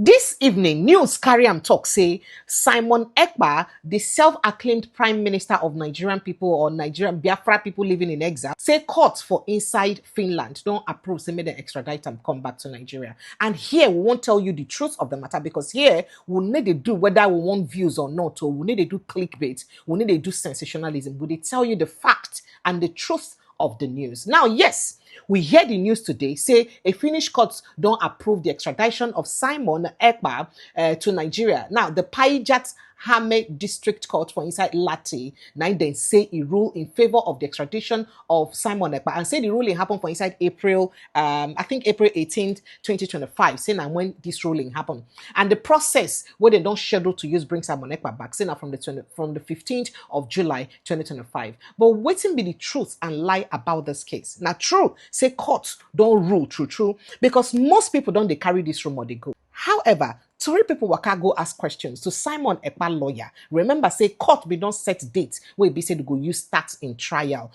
This evening, news carry am talk say Simon Ekpa, the self-acclaimed Prime Minister of Nigerian people or Nigerian Biafra people living in exile, say court for inside Finland don't approve, say make them extradite and come back to Nigeria. And here we won't tell you the truth of the matter because here we need to do whether we want views or not, or we need to do clickbait, we need to do sensationalism. We tell you the fact and the truth of the news. Now, yes, we hear the news today say a Finnish court don't approve the extradition of Simon Ekpa to Nigeria. Now, the Paijat Hame District Court for inside Lati, now then say a rule in favor of the extradition of Simon Ekpa and say the ruling happened for inside April, I think April 18th, 2025, saying now when this ruling happened. And the process where they don't schedule to use bring Simon Ekpa back, saying now from the 15th of July, 2025. But waiting be the truth and lie about this case. Now, true, say courts don't rule true, because most people don't they carry this rumor they go. However, Tory people waka go ask questions to Simon Ekpa lawyer. Remember, say court be don't set date where be said to go use start in trial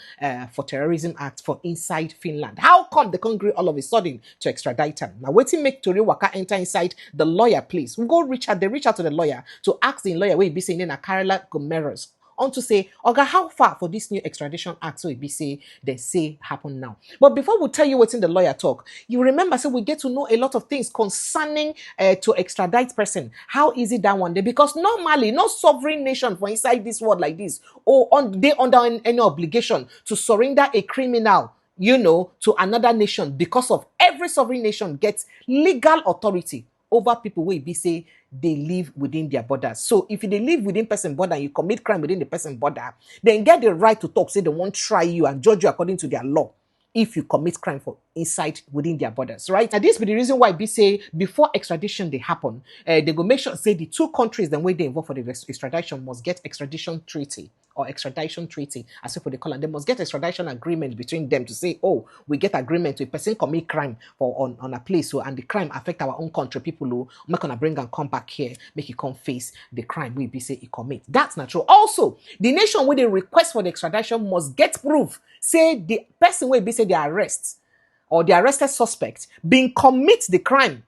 for terrorism act for inside Finland. How come they can't agree all of a sudden to extradite him? Now, waiting make Tory waka enter inside the lawyer, please. We go reach out. They reach out to the lawyer to ask the lawyer where be saying Lawyer Kaarle Gummerus on to say, Oga, how far for this new extradition act so it be say they say happen now. But before we tell you what's in the lawyer talk, you remember so we get to know a lot of things concerning to extradite person. How easy that one day? Because normally no sovereign nation for inside this world like this or they under any obligation to surrender a criminal, you know, to another nation because of every sovereign nation gets legal authority over people where be say they live within their borders. So if they live within person border and you commit crime within the person border, then get the right to talk, say they won't try you and judge you according to their law if you commit crime for inside within their borders, right? And this be the reason why be say before extradition they happen, they go make sure say the two countries the way they involve for the extradition must get extradition treaty or extradition treaty, as if they call it. They must get extradition agreement between them to say, oh, we get agreement to a person commit crime for on a place, so and the crime affect our own country people who make gonna bring and come back here, make it come face the crime we be say he commit. That's not true. Also, the nation where they request for the extradition must get proof. Say the person will be say they arrest or the arrested suspect being commit the crime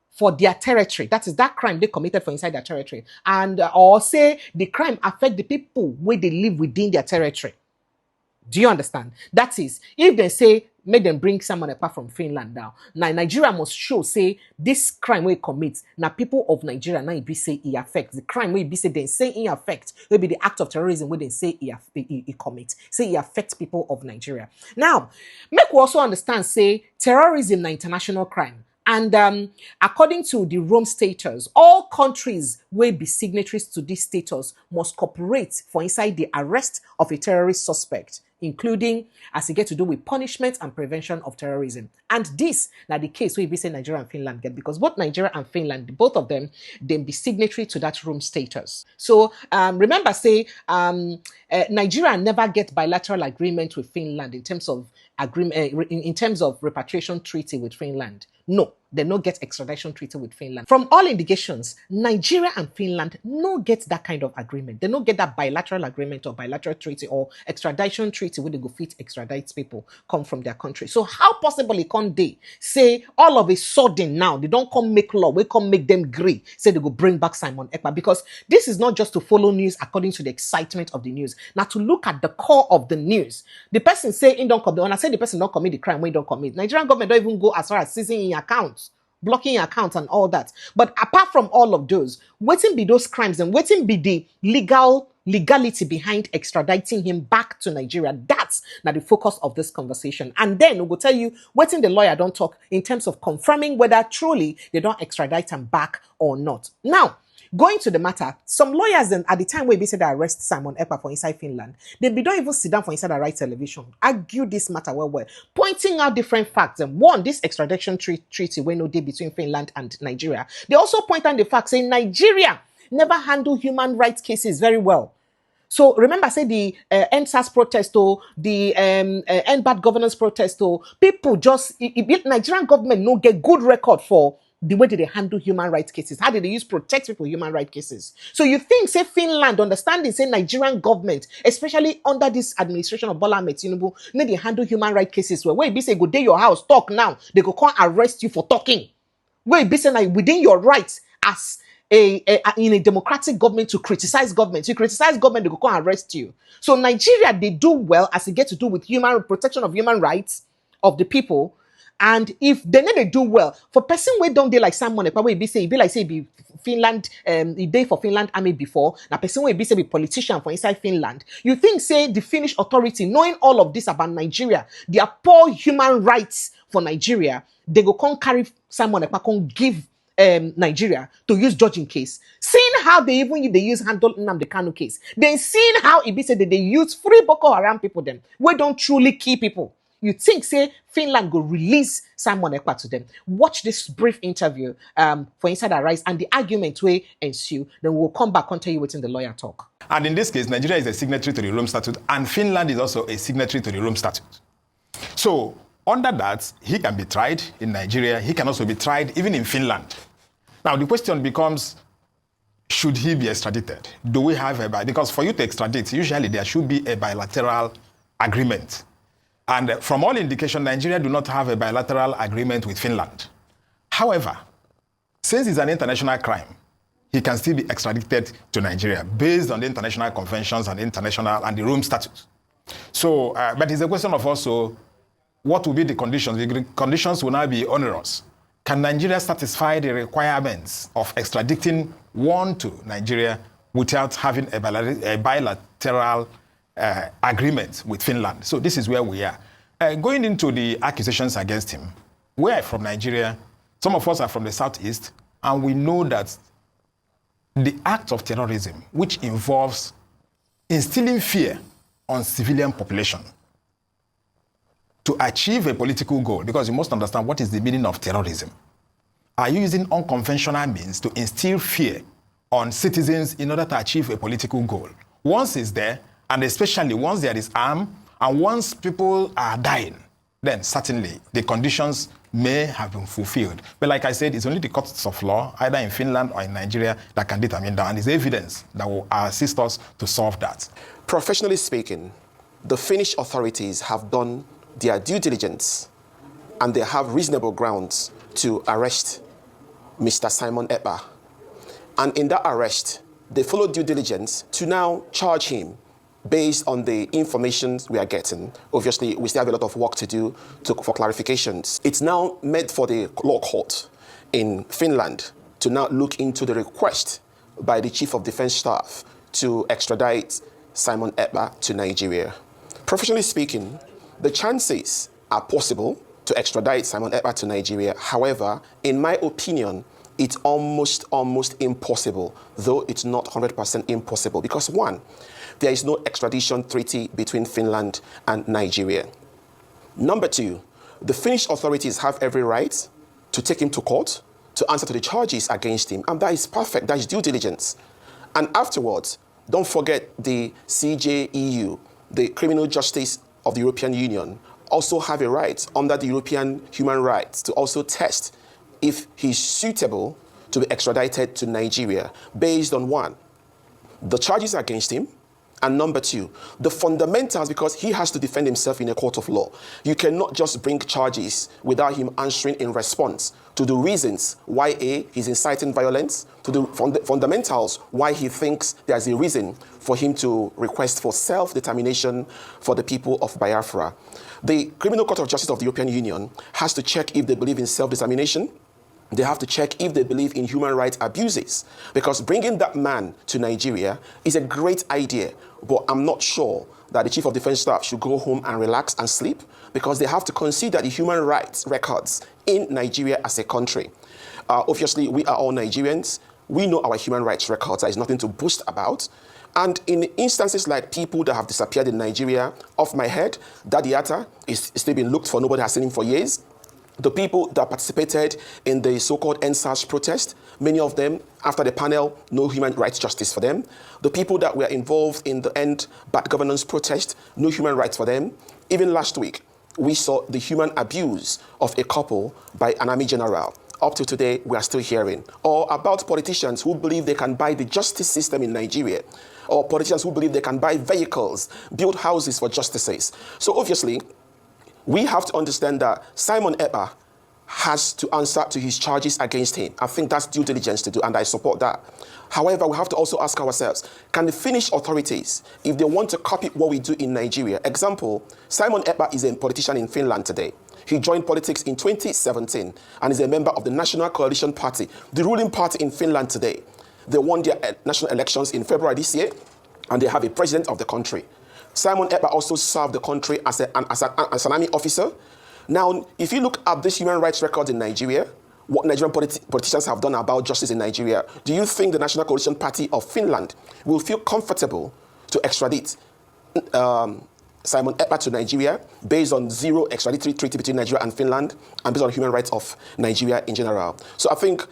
for their territory. That is that crime they committed for inside their territory. And or say the crime affect the people where they live within their territory. Do you understand? That is, if they say, make them bring someone apart from Finland now. Now, Nigeria must show, say, this crime we commit. Now, people of Nigeria, now it be say it affects. The crime we be say they say it affects. Will be the act of terrorism where they say it commit. Say it affects people of Nigeria. Now, make we also understand, say, terrorism is international crime. And according to the Rome Statutes, all countries will be signatories to this status must cooperate for inside the arrest of a terrorist suspect, including as it get to do with punishment and prevention of terrorism. And this now the case where we say Nigeria and Finland get, because both Nigeria and Finland, both of them, they be signatory to that Rome Statutes. So remember, say Nigeria never get bilateral agreement with Finland in terms of agreement in terms of repatriation treaty with Finland. No, they no get extradition treaty with Finland. From all indications, Nigeria and Finland no get that kind of agreement. They no get that bilateral agreement or bilateral treaty or extradition treaty where they go fit extradite people come from their country. So how possible it can they say all of a sudden now they don't come make law, we come make them agree, say they go bring back Simon Ekpa? Because this is not just to follow news according to the excitement of the news. Now to look at the core of the news. The person say in don't commit, when I say the person don't commit the crime, we don't commit. Nigerian government don't even go as far as seizing in accounts, blocking your accounts and all that. But apart from all of those, waiting be those crimes and waiting be the legality behind extraditing him back to Nigeria. That's now the focus of this conversation. And then we will tell you waiting the lawyer don't talk in terms of confirming whether truly they don't extradite him back or not. Now, going to the matter, some lawyers then at the time where they said they arrest Simon Ekpa for inside Finland, they don't even sit down for inside the right television, argue this matter well, pointing out different facts. And one, this extradition treaty when no day between Finland and Nigeria. They also point out the fact saying Nigeria never handle human rights cases very well. So remember, say the NSAS protest or the End Bad Governance protest or people just Nigerian government no get good record for the way that they handle human rights cases. How did they use protect people human rights cases? So you think, say, Finland, understanding, say, Nigerian government, especially under this administration of Bola Ahmed Tinubu, they handle human rights cases where you be say, go day your house, talk now. They go come arrest you for talking. Where be saying within your rights as in a democratic government to criticize government. You criticize government, they go come arrest you. So Nigeria, they do well as it gets to do with human protection of human rights of the people. And if they need to do well, for person where don't they like Simon Ekpa, where be say, be like say be Finland, the day for Finland army before, now person where be say be politician for inside Finland. You think say the Finnish authority, knowing all of this about Nigeria, their poor human rights for Nigeria, they go come carry Simon Ekpa, come give Nigeria to use judging case. Seeing how they use handle Nnamdi Kanu case. Then seeing how it be said that they use free Boko Haram people them. We don't truly kill people. You think, say, Finland go release Simon Ekpa to them. Watch this brief interview for Inside Arise and the argument will ensue. Then we'll come back and tell you what's in the lawyer talk. And in this case, Nigeria is a signatory to the Rome Statute and Finland is also a signatory to the Rome Statute. So, under that, he can be tried in Nigeria. He can also be tried even in Finland. Now, the question becomes, should he be extradited? Do we have a because for you to extradite, usually there should be a bilateral agreement. And from all indication, Nigeria do not have a bilateral agreement with Finland. However, since it's an international crime, he can still be extradited to Nigeria based on the international conventions and the Rome Statute. So, but it's a question of also what will be the conditions? The conditions will now be onerous. Can Nigeria satisfy the requirements of extraditing one to Nigeria without having a bilateral agreement with Finland? So this is where we are. Going into the accusations against him, we are from Nigeria. Some of us are from the southeast, and we know that the act of terrorism, which involves instilling fear on civilian population to achieve a political goal, because you must understand what is the meaning of terrorism. Are you using unconventional means to instill fear on citizens in order to achieve a political goal? Once it's there, and especially once there is harm, and once people are dying, then certainly the conditions may have been fulfilled. But like I said, it's only the courts of law, either in Finland or in Nigeria, that can determine that, and it's evidence that will assist us to solve that. Professionally speaking, the Finnish authorities have done their due diligence and they have reasonable grounds to arrest Mr. Simon Ekpa. And in that arrest, they followed due diligence to now charge him based on the information we are getting. Obviously, we still have a lot of work to do for clarifications. It's now meant for the law court in Finland to now look into the request by the Chief of Defense Staff to extradite Simon Ekpa to Nigeria. Professionally speaking, the chances are possible to extradite Simon Ekpa to Nigeria. However, in my opinion, it's almost impossible, though it's not 100% impossible. Because one, there is no extradition treaty between Finland and Nigeria. Number two, the Finnish authorities have every right to take him to court to answer to the charges against him. And that is perfect, that is due diligence. And afterwards, don't forget the CJEU, the Criminal Justice of the European Union, also have a right under the European human rights to also test if he's suitable to be extradited to Nigeria based on one, the charges against him, and number two, the fundamentals, because he has to defend himself in a court of law. You cannot just bring charges without him answering in response to the reasons why he's inciting violence, to the fundamentals why he thinks there's a reason for him to request for self-determination for the people of Biafra. The Criminal Court of Justice of the European Union has to check if they believe in self-determination. They have to check if they believe in human rights abuses, because bringing that man to Nigeria is a great idea, but I'm not sure that the Chief of Defense Staff should go home and relax and sleep, because they have to consider the human rights records in Nigeria as a country. Obviously, we are all Nigerians. We know our human rights records. There is nothing to boast about. And in instances like people that have disappeared in Nigeria, off my head, Daddy Atta is still being looked for. Nobody has seen him for years. The people that participated in the so-called NSAS protest, many of them, after the panel, no human rights justice for them. The people that were involved in the End Bad Governance protest, no human rights for them. Even last week, we saw the human abuse of a couple by an army general. Up to today, we are still hearing. Or about politicians who believe they can buy the justice system in Nigeria. Or politicians who believe they can buy vehicles, build houses for justices. So obviously, we have to understand that Simon Ekpa has to answer to his charges against him. I think that's due diligence to do, and I support that. However, we have to also ask ourselves, can the Finnish authorities, if they want to copy what we do in Nigeria, example, Simon Ekpa is a politician in Finland today. He joined politics in 2017 and is a member of the National Coalition Party, the ruling party in Finland today. They won their national elections in February this year, and they have a president of the country. Simon Ekpa also served the country as an army officer. Now, if you look at this human rights record in Nigeria, what Nigerian politicians have done about justice in Nigeria, do you think the National Coalition Party of Finland will feel comfortable to extradite Simon Ekpa to Nigeria based on zero extraditory treaty between Nigeria and Finland and based on human rights of Nigeria in general? So I think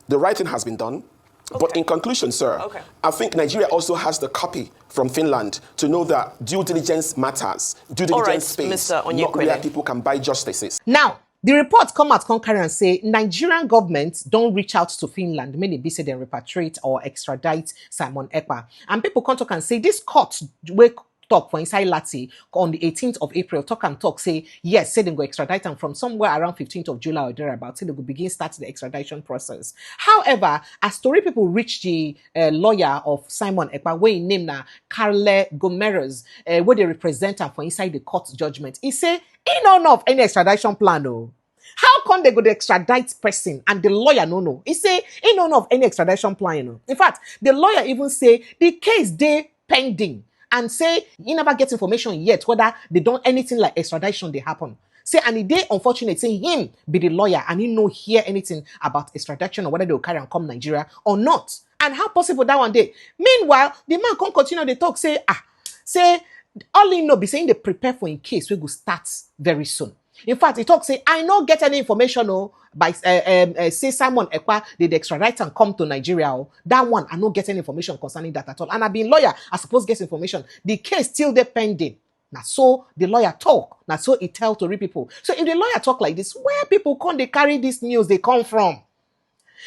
the right thing has been done. Okay. But in conclusion, sir, I think Nigeria also has the copy from Finland to know that due diligence matters. Due diligence space, not where people can buy justices. Now, the report come out concurrent and say Nigerian government don't reach out to Finland. Many be say they repatriate or extradite Simon Ekpa. And people come talk and say this court wake talk for inside Lati on the 18th of April, talk say, yes, say they go extradite them from somewhere around 15th of July or thereabout, say they go begin start the extradition process. However, as story people reach the lawyer of Simon Ekpa, where he named Kaarle Gummerus, where they represent him for inside the court judgment, he say, he don't know of any extradition plan, no. How come they go to extradite person and the lawyer no? He say, he don't know of any extradition plan, no. In fact, the lawyer even say, the case they pending, and say he never gets information yet whether they don't anything like extradition they happen. Say, and it dey unfortunate, say him be the lawyer and he no hear anything about extradition or whether they will carry and come Nigeria or not. And how possible that one day? Meanwhile, the man can't continue the talk, say, all he know be saying they prepare for in case we go start very soon. In fact, he talk say, I no get any information by say Simon Ekpa did extradite and come to Nigeria. That one, I no get any information concerning that at all. And I been lawyer, I suppose get information. The case still there pending. Now so the lawyer talk. Now so he tell to read people. So if the lawyer talk like this, where people come they carry this news they come from?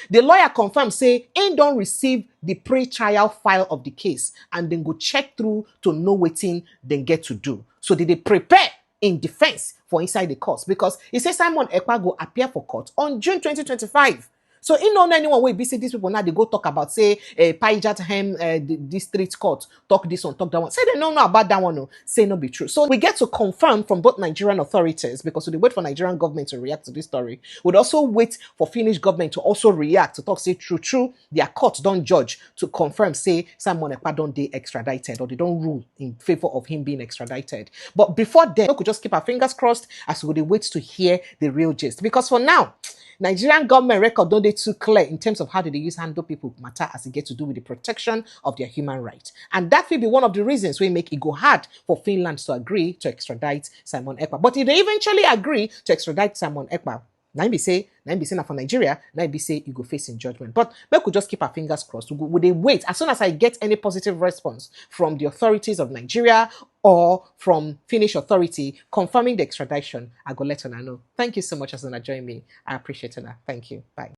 The lawyer confirmed say he don't receive the pre-trial file of the case and then go check through to know what thing they get to do. So did they prepare in defense for inside the court? Because he says Simon Ekpa go appear for court on June 2025. So in no anyone way, see these people now they go talk about say Paijatem the district court talk this one, talk that one. Say they don't know about that one, no. Say no be true. So we get to confirm from both Nigerian authorities because we wait for Nigerian government to react to this story. We'd also wait for Finnish government to also react to talk say true. Their court don't judge to confirm say Simon Ekpa don't they extradited or they don't rule in favor of him being extradited. But before then, we could just keep our fingers crossed as we wait to hear the real gist. Because for now, Nigerian government record don't they too clear in terms of how do they use handle people matter as it gets to do with the protection of their human rights. And that will be one of the reasons we make it go hard for Finland to agree to extradite Simon Ekpa. But if they eventually agree to extradite Simon Ekpa, now be say now for Nigeria, now be say you go face in judgment. But we could just keep our fingers crossed. Would they wait as soon as I get any positive response from the authorities of Nigeria or from Finnish authority confirming the extradition, I go let her know. Thank you so much as you join me. I appreciate it. Thank you. Bye.